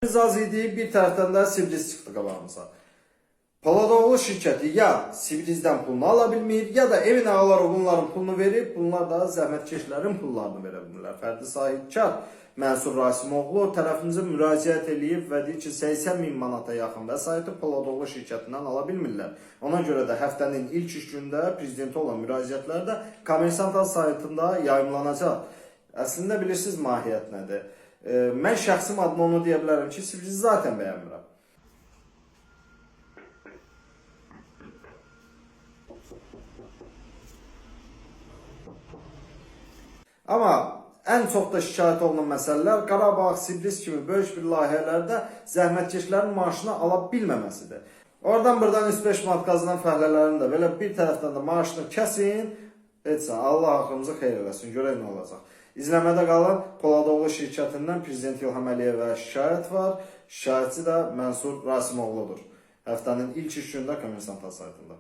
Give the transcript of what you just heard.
Biz az idi, bir tərəfdən də Sibiriz çıxdı qabağımıza. Poladoğlu şirkəti ya Sibirizdən pulunu ala bilmir, ya da Emin Ağalarov bunların pulunu verib, bunlar da zəhmətkeşlərin pullarını verə bilmirlər. Fərdi sahibkar Mənsur Rasimoğlu tərəfimizə müraciət edib və deyir ki, 80.000 manata yaxın vəsaiti Poladoğlu şirkətindən ala bilmirlər. Ona görə də həftənin ilk iş gündə prezidenti olan müraciətlər də Kommersant saytında yayımlanacaq. Əslində bilirsiniz mahiyyət nədir? Mən şəxsim adına onu deyə bilərəm ki, Sibirizi zaten bəyənmirəm. Amma ən çox da şikayət olunan məsələlər Qarabağ, Sibiriz kimi böyük bir layihələrdə zəhmətkeşlərin maaşını ala bilməməsidir. Oradan buradan 3-5 manat qazanan fəhlələrin də belə bir tərəfdən də maaşını kəsin, etsən, Allah axırımızı xeyr eləsin, görək nə olacaq. İzləmədə qalın, Poladoğlu şirkətindən Prezident İlham Əliyevə şikayət var, şikayətçi də Mənsur Rasimoğludur. Həftənin ilk iş gündə Kommersant saytında.